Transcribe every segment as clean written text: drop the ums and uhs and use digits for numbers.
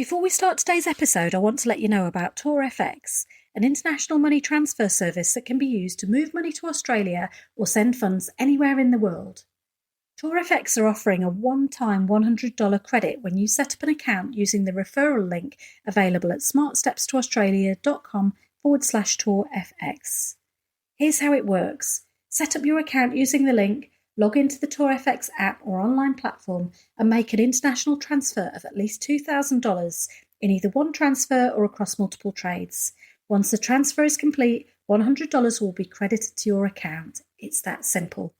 Before we start today's episode, I want to let you know about TorFX, an international money transfer service that can be used to move money to Australia or send funds anywhere in the world. TorFX are offering a one-time $100 credit when you set up an account using the referral link available at smartstepstoaustralia.com/TorFX. Here's how it works. Set up your account using the link, log into the TorFX app or online platform and make an international transfer of at least $2,000 in either one transfer or across multiple trades. Once the transfer is complete, $100 will be credited to your account. It's that simple.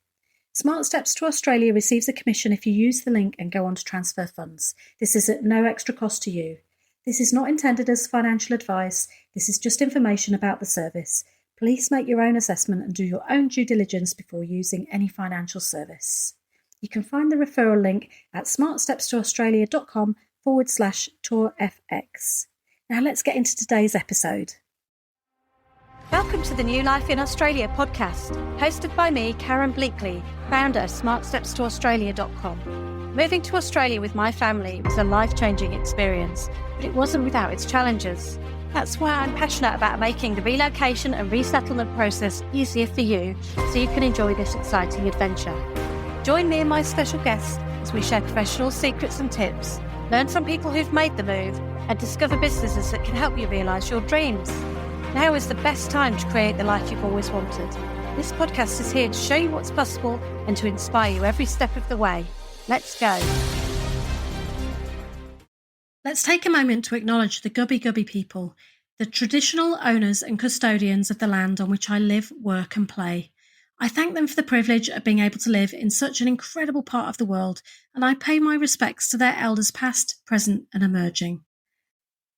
Smart Steps to Australia receives a commission if you use the link and go on to transfer funds. This is at no extra cost to you. This is not intended as financial advice. This is just information about the service. Please make your own assessment and do your own due diligence before using any financial service. You can find the referral link at smartstepstoaustralia.com/TorFX. Now let's get into today's episode. Welcome to the New Life in Australia podcast, hosted by me, Karen Bleakley, founder of smartstepstoaustralia.com. Moving to Australia with my family was a life-changing experience, but it wasn't without its challenges. That's why I'm passionate about making the relocation and resettlement process easier for you so you can enjoy this exciting adventure. Join me and my special guests as we share professional secrets and tips, learn from people who've made the move, and discover businesses that can help you realise your dreams. Now is the best time to create the life you've always wanted. This podcast is here to show you what's possible and to inspire you every step of the way. Let's go. Let's take a moment to acknowledge the Gubbi Gubbi people, the traditional owners and custodians of the land on which I live, work and play. I thank them for the privilege of being able to live in such an incredible part of the world, and I pay my respects to their elders past, present and emerging.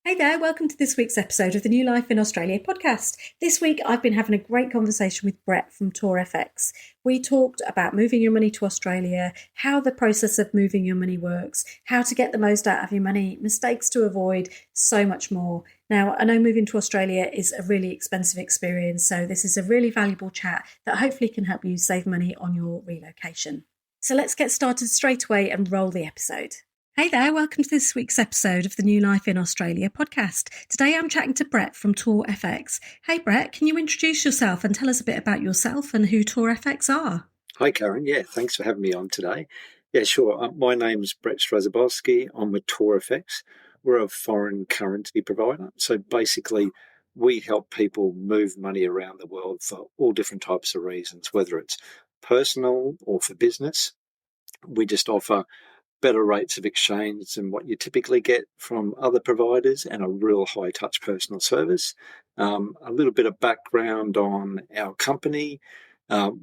Hey there, welcome to this week's episode of the New Life in Australia podcast. This week I've been having a great conversation with Brett from TorFX. We talked about moving your money to Australia, how the process of moving your money works, how to get the most out of your money, mistakes to avoid, so much more. Now, I know moving to Australia is a really expensive experience, so this is a really valuable chat that hopefully can help you save money on your relocation. So let's get started straight away and roll the episode. Hey there, welcome to this week's episode of the New Life in Australia podcast. Today I'm chatting to Brett from TorFX. Hey Brett, can you introduce yourself and tell us a bit about yourself and who TorFX are? Hi Karen, thanks for having me on today. Sure, my name's Brett Strozabowski. I'm with TorFX. We're a foreign currency provider. So basically we help people move money around the world for all different types of reasons, whether it's personal or for business. We just offer better rates of exchange than what you typically get from other providers and a real high-touch personal service. A little bit of background on our company.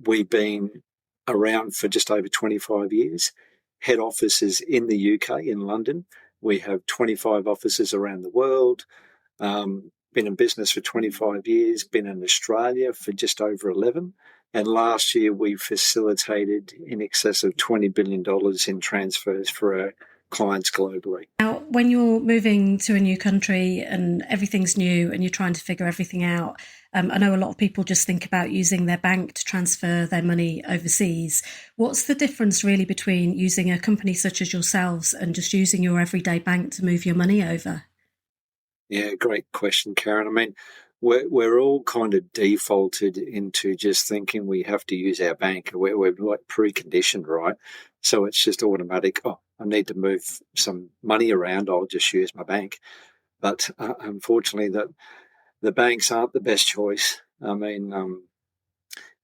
We've been around for just over 25 years. Head office is in the UK, in London. We have 25 offices around the world. Been in business for 25 years, been in Australia for just over 11. And last year, we facilitated in excess of $20 billion in transfers for our clients globally. Now, when you're moving to a new country and everything's new and you're trying to figure everything out, I know a lot of people just think about using their bank to transfer their money overseas. What's the difference really between using a company such as yourselves and just using your everyday bank to move your money over? Yeah, great question, Karen. I mean, we're all kind of defaulted into just thinking we have to use our bank. We're like preconditioned, right? So it's just automatic. Oh, I need to move some money around. I'll just use my bank. But unfortunately, the banks aren't the best choice. I mean,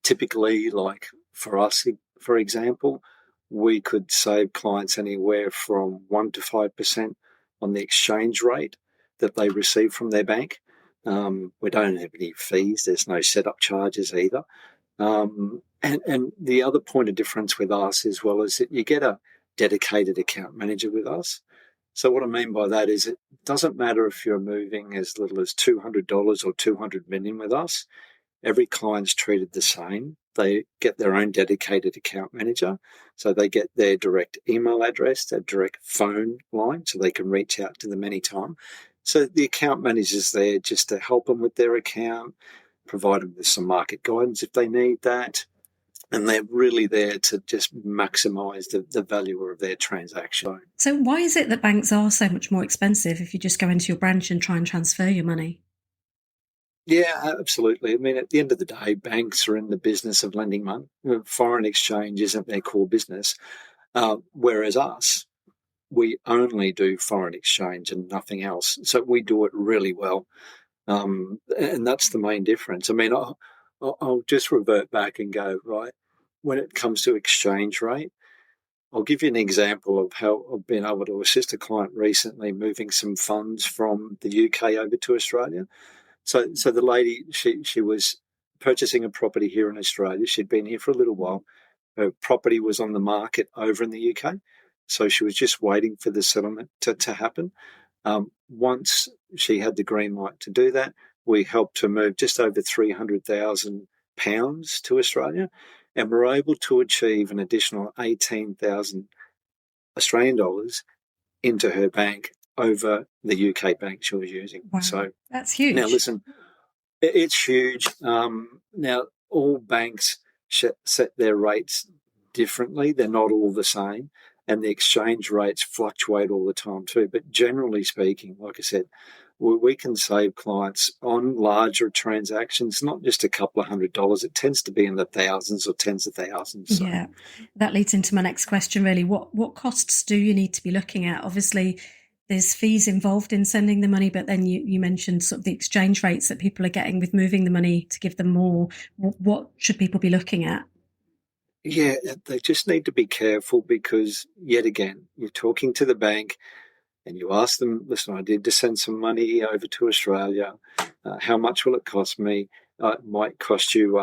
typically, like for us, for example, we could save clients anywhere from 1% to 5% on the exchange rate that they receive from their bank. We don't have any fees. There's no setup charges either. And the other point of difference with us as well is that you get a dedicated account manager with us. So what I mean by that is it doesn't matter if you're moving as little as $200 or 200 million with us. Every client's treated the same. They get their own dedicated account manager. So they get their direct email address, their direct phone line, so they can reach out to them anytime. So the account manager's there just to help them with their account, provide them with some market guidance if they need that, and they're really there to just maximise the value of their transaction. So why is it that banks are so much more expensive if you just go into your branch and try and transfer your money? Yeah, absolutely. I mean, at the end of the day, banks are in the business of lending money. Foreign exchange isn't their core business, whereas us, we only do foreign exchange and nothing else. So we do it really well. And that's the main difference. I mean, I'll just revert back and go, right, when it comes to exchange rate, I'll give you an example of how I've been able to assist a client recently moving some funds from the UK over to Australia. So the lady, she was purchasing a property here in Australia. She'd been here for a little while. Her property was on the market over in the UK. So she was just waiting for the settlement to happen. Once she had the green light to do that, we helped her move just over £300,000 to Australia, and we're able to achieve an additional 18,000 Australian dollars into her bank over the UK bank she was using. Wow, so that's huge. Now, listen, it's huge. Now, all banks set their rates differently. They're not all the same. And the exchange rates fluctuate all the time too. But generally speaking, like I said, we can save clients on larger transactions, not just a couple of $100. It tends to be in the thousands or tens of thousands. So. Yeah, that leads into my next question, really. What costs do you need to be looking at? Obviously, there's fees involved in sending the money, but then you mentioned sort of the exchange rates that people are getting with moving the money to give them more. What should people be looking at? Yeah, they just need to be careful because, yet again, you're talking to the bank and you ask them, listen, I did to send some money over to Australia. How much will it cost me? It might cost you,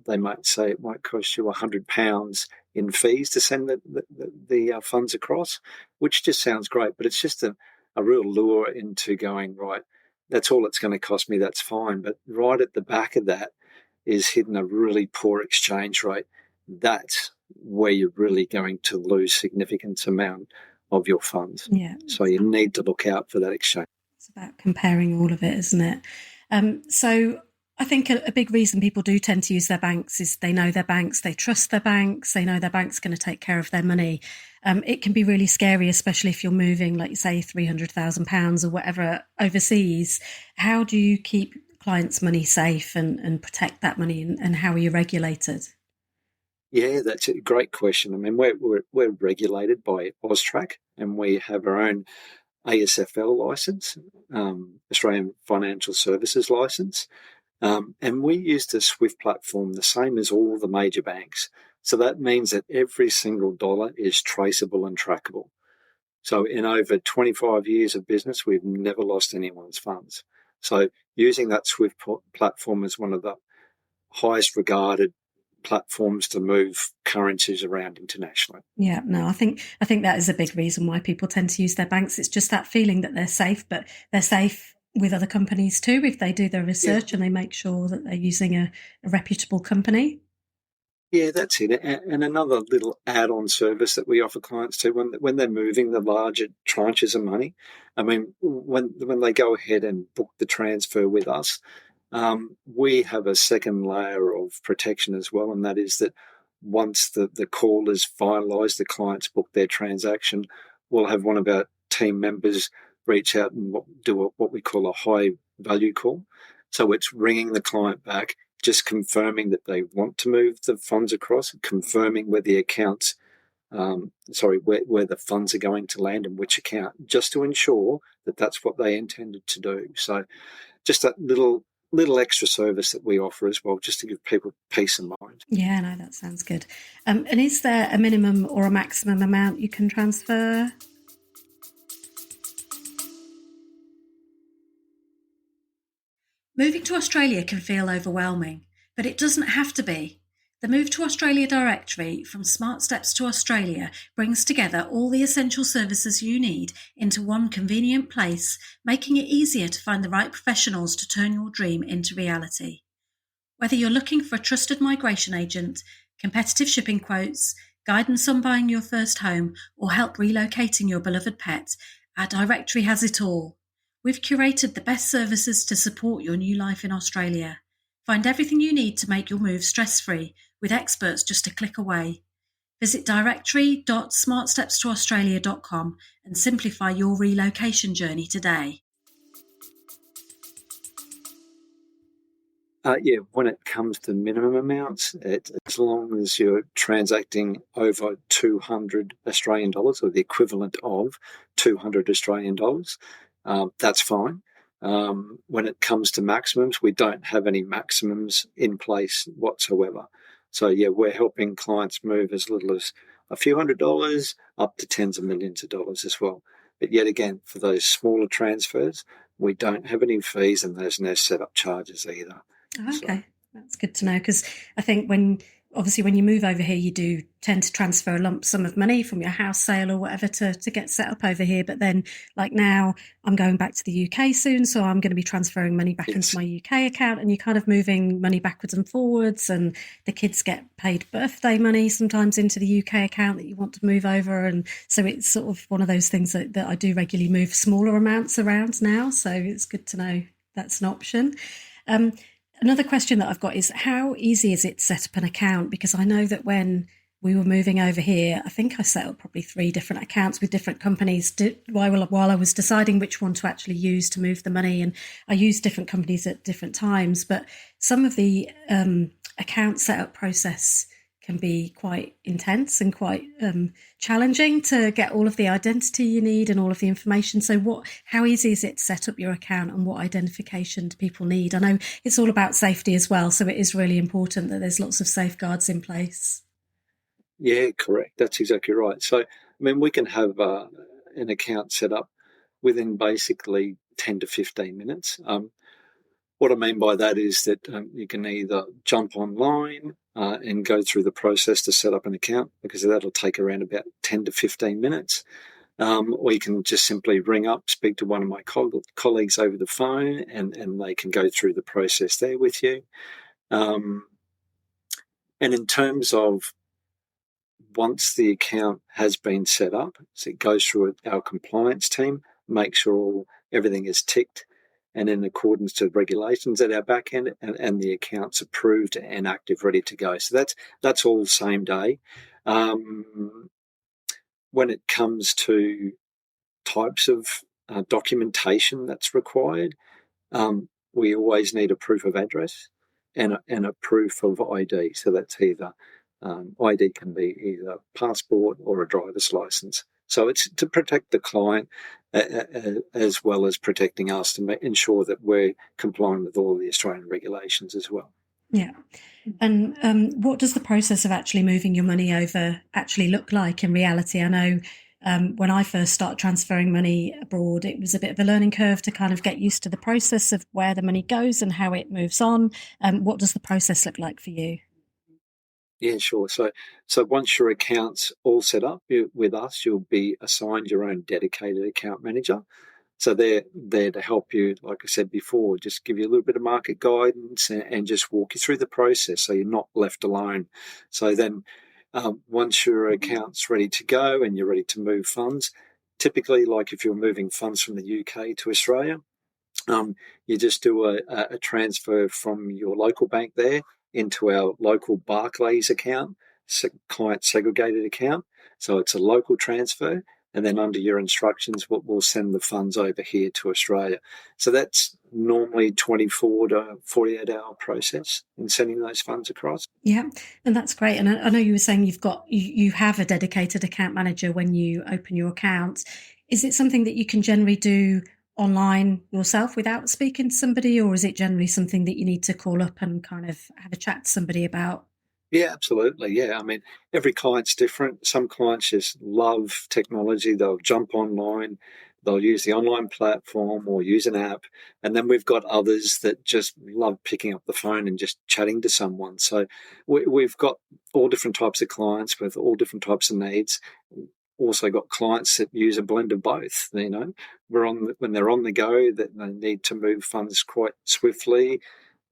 they might say it might cost you £100 in fees to send the funds across, which just sounds great, but it's just a real lure into going, right, that's all it's going to cost me, that's fine. But right at the back of that is hidden a really poor exchange rate. That's where you're really going to lose significant amount of your funds. Yeah. So you need to look out for that exchange. It's about comparing all of it, isn't it? So I think a big reason people do tend to use their banks is they know their banks, they trust their banks, they know their bank's going to take care of their money. It can be really scary, especially if you're moving, like you say, £300,000 or whatever overseas. How do you keep clients' money safe and protect that money, and how are you regulated? Yeah, that's a great question. I mean, we're regulated by AUSTRAC, and we have our own ASFL license, Australian Financial Services license, and we use the SWIFT platform the same as all the major banks. So that means that every single dollar is traceable and trackable. So in over 25 years of business, we've never lost anyone's funds. So using that SWIFT platform is one of the highest regarded platforms to move currencies around internationally. Yeah, no, I think that is a big reason why people tend to use their banks. It's just that feeling that they're safe, but they're safe with other companies too if they do their research and they make sure that they're using a reputable company. Yeah, that's it. And another little add-on service that we offer clients too, when they're moving the larger tranches of money, I mean, when they go ahead and book the transfer with us, we have a second layer of protection as well, and that is that once the call is finalised, the client's booked their transaction, we'll have one of our team members reach out and do what we call a high value call. So it's ringing the client back, just confirming that they want to move the funds across, confirming where the accounts, where the funds are going to land and which account, just to ensure that that's what they intended to do. So just that little extra service that we offer as well, just to give people peace of mind. Yeah, no, that sounds good. And is there a minimum or a maximum amount you can transfer? Moving to Australia can feel overwhelming, but it doesn't have to be. The Move to Australia directory from Smart Steps to Australia brings together all the essential services you need into one convenient place, making it easier to find the right professionals to turn your dream into reality. Whether you're looking for a trusted migration agent, competitive shipping quotes, guidance on buying your first home, or help relocating your beloved pet, our directory has it all. We've curated the best services to support your new life in Australia. Find everything you need to make your move stress-free with experts just a click away. Visit directory.smartstepstoaustralia.com and simplify your relocation journey today. When it comes to minimum amounts, as long as you're transacting over 200 Australian dollars or the equivalent of 200 Australian dollars, that's fine. When it comes to maximums, we don't have any maximums in place whatsoever. So, we're helping clients move as little as a few $100s up to tens of millions of dollars as well. But yet again, for those smaller transfers, we don't have any fees and there's no setup charges either. Okay, that's good to know, because I think when you move over here, you do tend to transfer a lump sum of money from your house sale or whatever to get set up over here. But then, like now, I'm going back to the UK soon, so I'm going to be transferring money back into my UK account, and you're kind of moving money backwards and forwards, and the kids get paid birthday money sometimes into the UK account that you want to move over. And so it's sort of one of those things that I do regularly move smaller amounts around now. So it's good to know that's an option. Another question that I've got is, how easy is it to set up an account? Because I know that when we were moving over here, I think I set up probably 3 different accounts with different companies while I was deciding which one to actually use to move the money. And I used different companies at different times. But some of the account setup process can be quite intense and quite challenging to get all of the identity you need and all of the information. So how easy is it to set up your account, and what identification do people need? I know it's all about safety as well, so it is really important that there's lots of safeguards in place. Yeah, correct. That's exactly right. So, I mean, we can have an account set up within basically 10 to 15 minutes. What I mean by that is that you can either jump online and go through the process to set up an account, because that'll take around about 10 to 15 minutes. Or you can just simply ring up, speak to one of my colleagues over the phone, and they can go through the process there with you. And in terms of once the account has been set up, so it goes through our compliance team, make sure everything is ticked and in accordance to regulations at our back end, and the account's approved and active, ready to go. So that's all same day. When it comes to types of documentation that's required, we always need a proof of address and a proof of ID. So that's either ID can be either passport or a driver's license. So it's to protect the client as well as protecting us, to ensure that we're complying with all the Australian regulations as well. Yeah. And what does the process of actually moving your money over actually look like in reality? I know when I first started transferring money abroad, it was a bit of a learning curve to kind of get used to the process of where the money goes and how it moves on. What does the process look like for you? Yeah, sure. So once your account's all set up with us, you'll be assigned your own dedicated account manager. So they're there to help you, like I said before, just give you a little bit of market guidance and just walk you through the process so you're not left alone. So then once your account's ready to go and you're ready to move funds, typically, like if you're moving funds from the UK to Australia, you just do a transfer from your local bank there into our local Barclays account, client segregated account. So it's a local transfer, and then under your instructions, we'll send the funds over here to Australia. So that's normally 24 to 48-hour process in sending those funds across. Yeah, and that's great. And I know you were saying you have a dedicated account manager when you open your account. Is it something that you can generally do online yourself without speaking to somebody, or is it generally something that you need to call up and kind of have a chat to somebody about? Yeah, absolutely. Yeah, I mean, every client's different. Some clients just love technology. They'll jump online, they'll use the online platform or use an app. And then we've got others that just love picking up the phone and just chatting to someone. So we've got all different types of clients with all different types of needs. Also got clients that use a blend of both. You know, when they're on the go, that they need to move funds quite swiftly,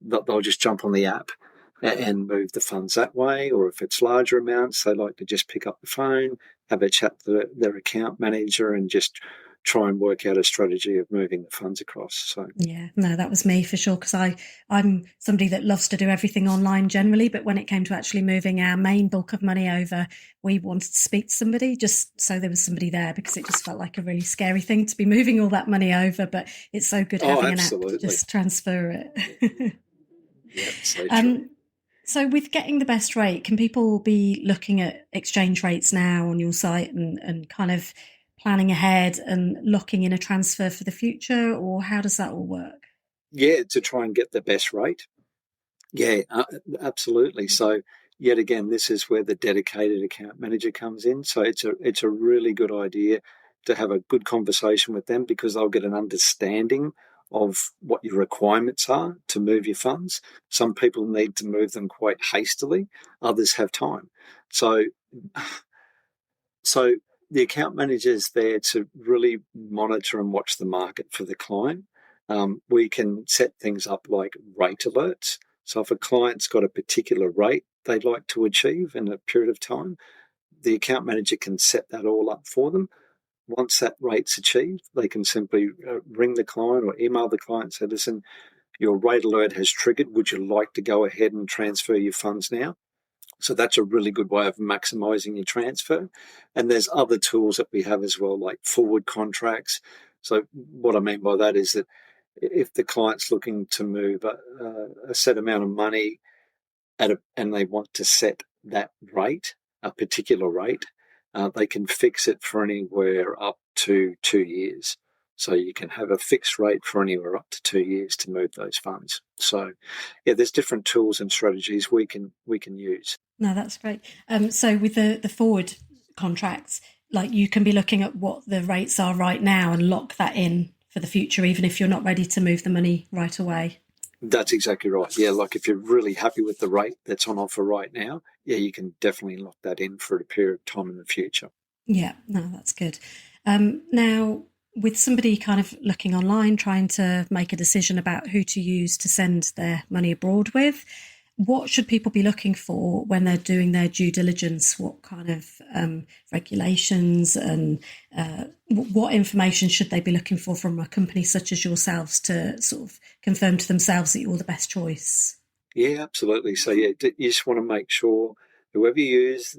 they'll just jump on the app and move the funds that way. Or if it's larger amounts, they like to just pick up the phone, have a chat to their account manager, and just try and work out a strategy of moving the funds across. So yeah, no, that was me for sure, because I'm somebody that loves to do everything online generally, but when it came to actually moving our main bulk of money over, we wanted to speak to somebody just so there was somebody there, because it just felt like a really scary thing to be moving all that money over. But it's so good having an app to just transfer it. Yeah, so true. So with getting the best rate, can people be looking at exchange rates now on your site and kind of planning ahead and locking in a transfer for the future, or how does that all work? Yeah, to try and get the best rate. Yeah, absolutely. So yet again, this is where the dedicated account manager comes in. So it's a really good idea to have a good conversation with them, because they'll get an understanding of what your requirements are to move your funds. Some people need to move them quite hastily, others have time. So the account manager is there to really monitor and watch the market for the client. We can set things up like rate alerts. So if a client's got a particular rate they'd like to achieve in a period of time, the account manager can set that all up for them. Once that rate's achieved, they can simply ring the client or email the client and say, listen, your rate alert has triggered. Would you like to go ahead and transfer your funds now? So that's a really good way of maximising your transfer. And there's other tools that we have as well, like forward contracts. So what I mean by that is that if the client's looking to move a set amount of money and they want to set that rate, a particular rate, they can fix it for anywhere up to 2 years. So you can have a fixed rate for anywhere up to 2 years to move those funds. So yeah, there's different tools and strategies we can use. No, that's great. So with the forward contracts, like you can be looking at what the rates are right now and lock that in for the future, even if you're not ready to move the money right away. That's exactly right. Yeah, like if you're really happy with the rate that's on offer right now, yeah, you can definitely lock that in for a period of time in the future. Yeah, no, that's good. Now, with somebody kind of looking online, trying to make a decision about who to use to send their money abroad with, what should people be looking for when they're doing their due diligence? What kind of regulations and what information should they be looking for from a company such as yourselves to sort of confirm to themselves that you're the best choice? Yeah, absolutely. So yeah, you just want to make sure whoever you use,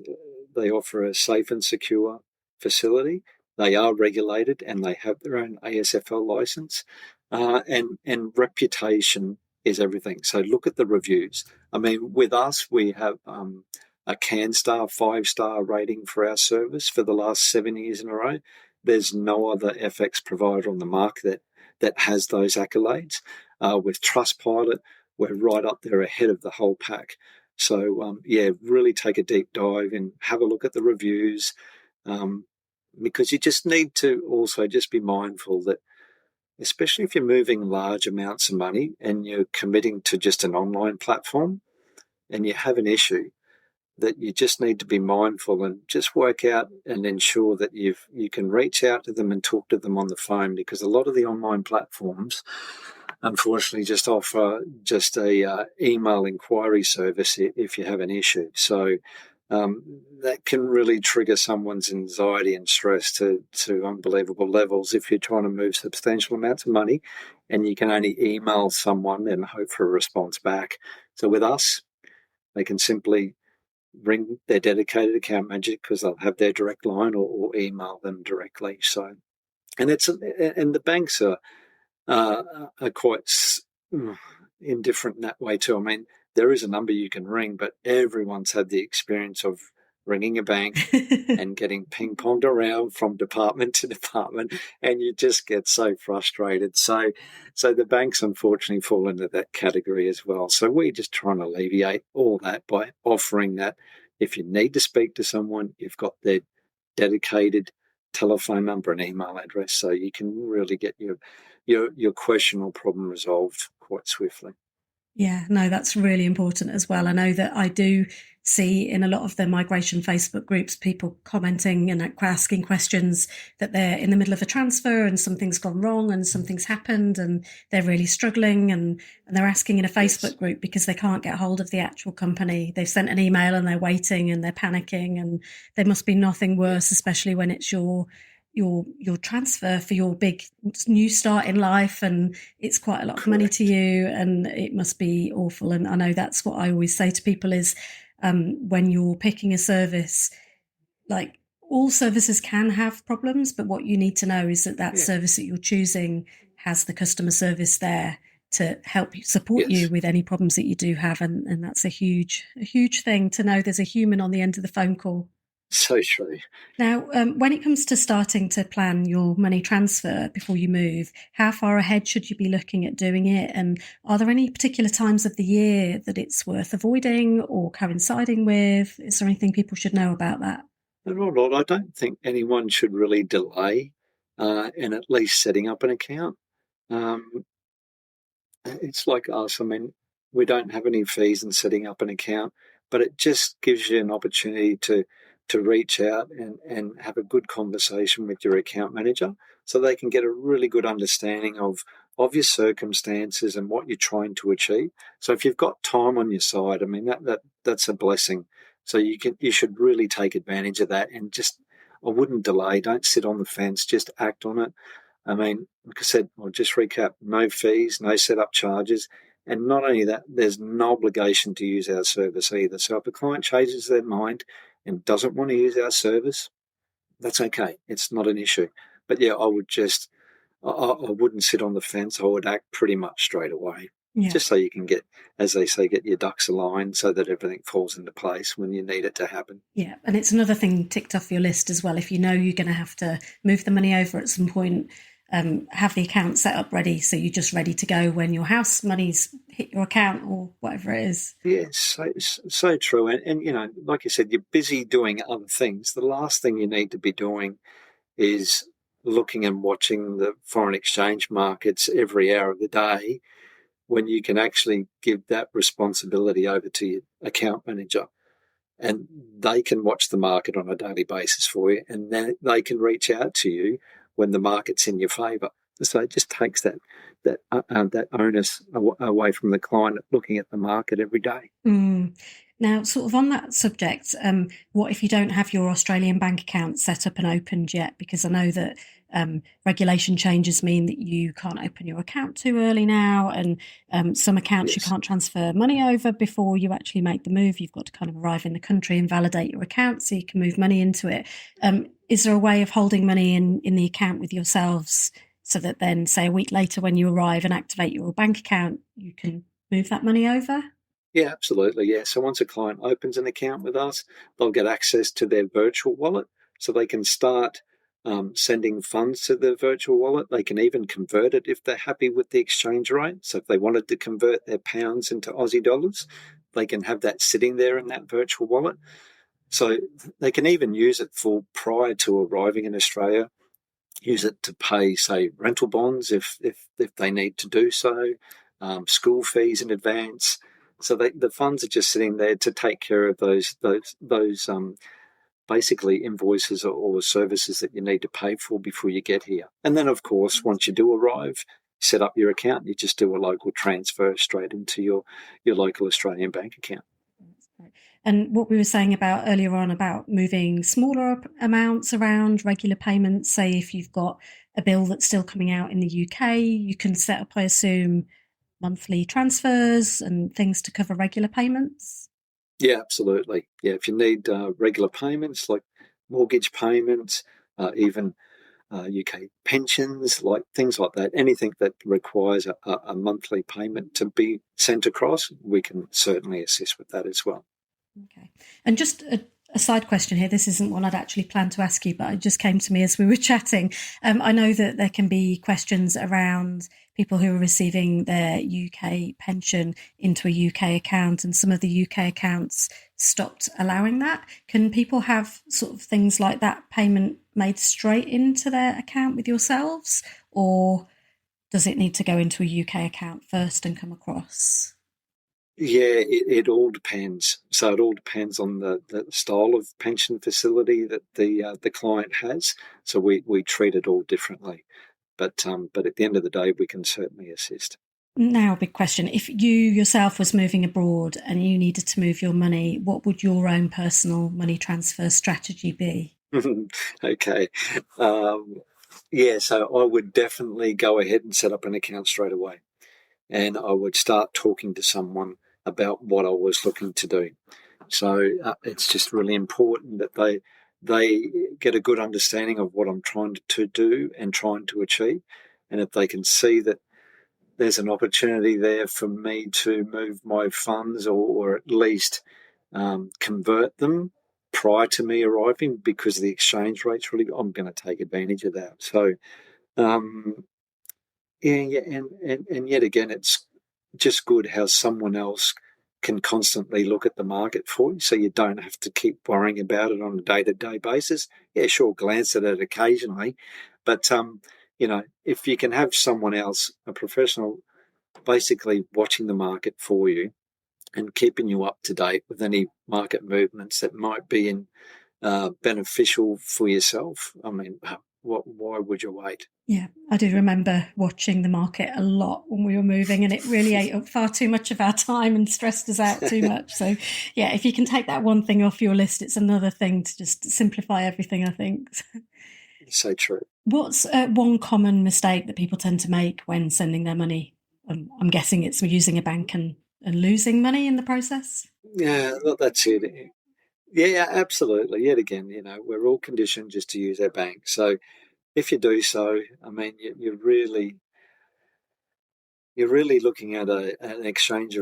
they offer a safe and secure facility. They are regulated and they have their own ASFL license, and reputation is everything. So look at the reviews. I mean, with us, we have a CanStar 5-star rating for our service for the last 7 years in a row. There's no other FX provider on the market that has those accolades. With Trustpilot, we're right up there ahead of the whole pack. So, yeah, really take a deep dive and have a look at the reviews, because you just need to also just be mindful that, especially if you're moving large amounts of money and you're committing to just an online platform and you have an issue, that you just need to be mindful and just work out and ensure that you can reach out to them and talk to them on the phone, because a lot of the online platforms unfortunately just offer just a email inquiry service if you have an issue. So that can really trigger someone's anxiety and stress to unbelievable levels if you're trying to move substantial amounts of money and you can only email someone and hope for a response back. So with us, they can simply ring their dedicated account manager because they'll have their direct line, or email them directly. So, and the banks are quite indifferent in that way too. I mean, there is a number you can ring, but everyone's had the experience of ringing a bank and getting ping-ponged around from department to department, and you just get so frustrated. So the banks unfortunately fall into that category as well. So we're just trying to alleviate all that by offering that if you need to speak to someone, you've got their dedicated telephone number and email address, so you can really get your question or problem resolved quite swiftly. Yeah, no, that's really important as well. I know that I do see in a lot of the migration Facebook groups, people commenting and asking questions that they're in the middle of a transfer and something's gone wrong and something's happened and they're really struggling, and they're asking in a Facebook group because they can't get hold of the actual company. They've sent an email and they're waiting and they're panicking, and there must be nothing worse, especially when it's your your transfer for your big new start in life, and it's quite a lot of money to you, and it must be awful. And I know that's what I always say to people is when you're picking a service, like all services can have problems, but what you need to know is that service that you're choosing has the customer service there to help support you with any problems that you do have. And that's a huge thing to know there's a human on the end of the phone call. So true. Now, when it comes to starting to plan your money transfer before you move, how far ahead should you be looking at doing it? And are there any particular times of the year that it's worth avoiding or coinciding with? Is there anything people should know about that? Not, I don't think anyone should really delay in at least setting up an account. It's like us. I mean, we don't have any fees in setting up an account, but it just gives you an opportunity to reach out and have a good conversation with your account manager so they can get a really good understanding of your circumstances and what you're trying to achieve. So if you've got time on your side, I mean, that's a blessing. So you should really take advantage of that and just, I wouldn't delay. Don't sit on the fence. Just act on it. I mean, like I said, I'll just recap, no fees, no setup charges. And not only that, there's no obligation to use our service either. So if a client changes their mind and doesn't want to use our service, that's okay. It's not an issue. But yeah, I wouldn't sit on the fence. I would act pretty much straight away. Yeah. Just so you can get, as they say, get your ducks aligned so that everything falls into place when you need it to happen. Yeah, and it's another thing ticked off your list as well. If you know you're going to have to move the money over at some point, have the account set up ready so you're just ready to go when your house money's hit your account or whatever it is. Yes, so true. And, you know, like you said, you're busy doing other things. The last thing you need to be doing is looking and watching the foreign exchange markets every hour of the day when you can actually give that responsibility over to your account manager. And they can watch the market on a daily basis for you, and then they can reach out to you when the market's in your favour. So it just takes that onus away from the client looking at the market every day. Now, sort of on that subject, what if you don't have your Australian bank account set up and opened yet? Because I know that regulation changes mean that you can't open your account too early now, and some accounts you can't transfer money over before you actually make the move. You've got to kind of arrive in the country and validate your account so you can move money into it. Is there a way of holding money in the account with yourselves so that then, say, a week later when you arrive and activate your bank account, you can move that money over? Yeah, absolutely. Yeah. So once a client opens an account with us, they'll get access to their virtual wallet so they can start sending funds to the virtual wallet. They can even convert it if they're happy with the exchange rate. So if they wanted to convert their pounds into Aussie dollars, they can have that sitting there in that virtual wallet. So they can even use it for prior to arriving in Australia, use it to pay, say, rental bonds if they need to do so, school fees in advance. So the funds are just sitting there to take care of those basically invoices or services that you need to pay for before you get here. And then, of course, once you do arrive, set up your account, you just do a local transfer straight into your local Australian bank account. And what we were saying about earlier on about moving smaller amounts around, regular payments, say if you've got a bill that's still coming out in the UK, you can set up, I assume, monthly transfers and things to cover regular payments? Yeah, absolutely. Yeah, if you need regular payments like mortgage payments, even UK pensions, like things like that, anything that requires a monthly payment to be sent across, we can certainly assist with that as well. Okay. And just a side question here. This isn't one I'd actually planned to ask you, but it just came to me as we were chatting. I know that there can be questions around people who are receiving their UK pension into a UK account, and some of the UK accounts stopped allowing that. Can people have sort of things like that payment made straight into their account with yourselves, or does it need to go into a UK account first and come across? Yeah, it all depends. So it all depends on the style of pension facility that the client has. So we treat it all differently. But at the end of the day, we can certainly assist. Now, big question. If you yourself was moving abroad and you needed to move your money, what would your own personal money transfer strategy be? Okay. So I would definitely go ahead and set up an account straight away. And I would start talking to someone about what I was looking to do. So it's just really important that they get a good understanding of what I'm trying to do and trying to achieve. And if they can see that there's an opportunity there for me to move my funds or at least convert them prior to me arriving because the exchange rate's really, I'm going to take advantage of that. So, and yet again, it's just good how someone else can constantly look at the market for you so you don't have to keep worrying about it on a day-to-day basis. Yeah, sure, glance at it occasionally, but if you can have someone else, a professional, basically watching the market for you and keeping you up to date with any market movements that might be beneficial for yourself, I mean, why would you wait? Yeah, I do remember watching the market a lot when we were moving, and it really ate up far too much of our time and stressed us out too much. So, yeah, if you can take that one thing off your list, it's another thing to just simplify everything, I think. So true. What's one common mistake that people tend to make when sending their money? I'm guessing it's using a bank and losing money in the process. Yeah, that's it. Yeah, absolutely. Yet again, we're all conditioned just to use our bank. So if you do so, I mean, you're really looking at an exchange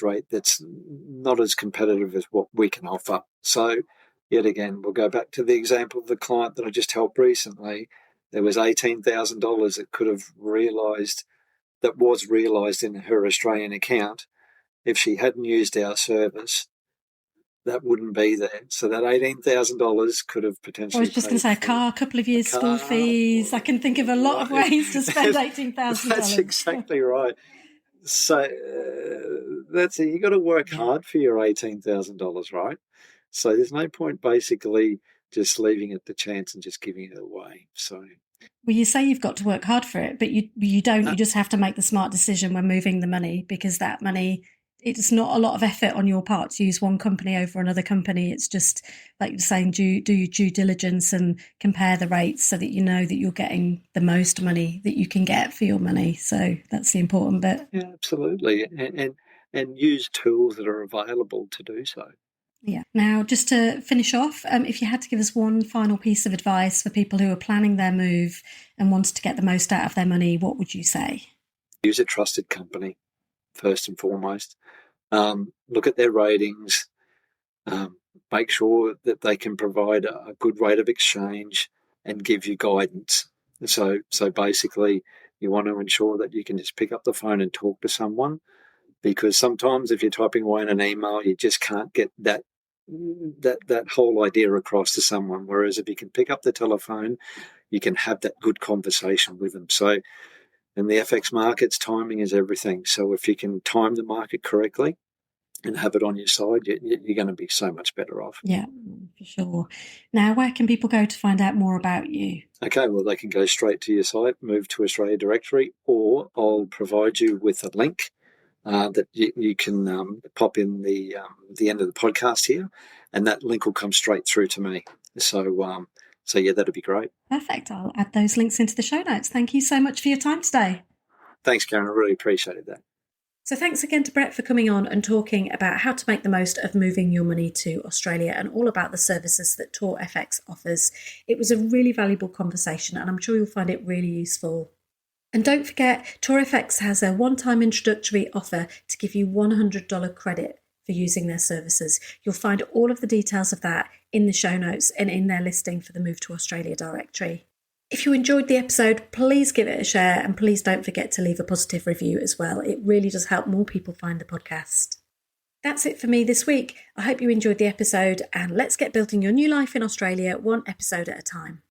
rate that's not as competitive as what we can offer. So yet again, we'll go back to the example of the client that I just helped recently. There was $18,000 that was realised in her Australian account. If she hadn't used our service, that wouldn't be there. So that $18,000 could have potentially. I was just going to say a car, a couple of years school fees. I can think of a lot of ways to spend $18,000. That's exactly right. So that's it. You got to work hard for your $18,000, right? So there's no point basically just leaving it to chance and just giving it away. So. Well, you say you've got to work hard for it, but you don't. You just have to make the smart decision when moving the money, because that money, it's not a lot of effort on your part to use one company over another company. It's just, like you're saying, do your due diligence and compare the rates so that you know that you're getting the most money that you can get for your money. So that's the important bit. Yeah, absolutely. And use tools that are available to do so. Yeah. Now, just to finish off, if you had to give us one final piece of advice for people who are planning their move and wanted to get the most out of their money, what would you say? Use a trusted company, first and foremost. Look at their ratings. Make sure that they can provide a good rate of exchange and give you guidance. So basically, you want to ensure that you can just pick up the phone and talk to someone, because sometimes if you're typing away in an email, you just can't get that whole idea across to someone. Whereas if you can pick up the telephone, you can have that good conversation with them. So in the FX markets, timing is everything. So if you can time the market correctly and have it on your side, you're going to be so much better off. Yeah, for sure. Now, where can people go to find out more about you? Okay, well, they can go straight to your site, Move to Australia directory, or I'll provide you with a link that you can pop in the end of the podcast here, and that link will come straight through to me. So yeah, that'd be great. Perfect. I'll add those links into the show notes. Thank you so much for your time today. Thanks, Karen. I really appreciated that. So thanks again to Brett for coming on and talking about how to make the most of moving your money to Australia and all about the services that TorFX offers. It was a really valuable conversation, and I'm sure you'll find it really useful. And don't forget, TorFX has a one-time introductory offer to give you $100 credit for using their services. You'll find all of the details of that in the show notes and in their listing for the Move to Australia directory. If you enjoyed the episode, please give it a share, and please don't forget to leave a positive review as well. It really does help more people find the podcast. That's it for me this week. I hope you enjoyed the episode, and let's get building your new life in Australia one episode at a time.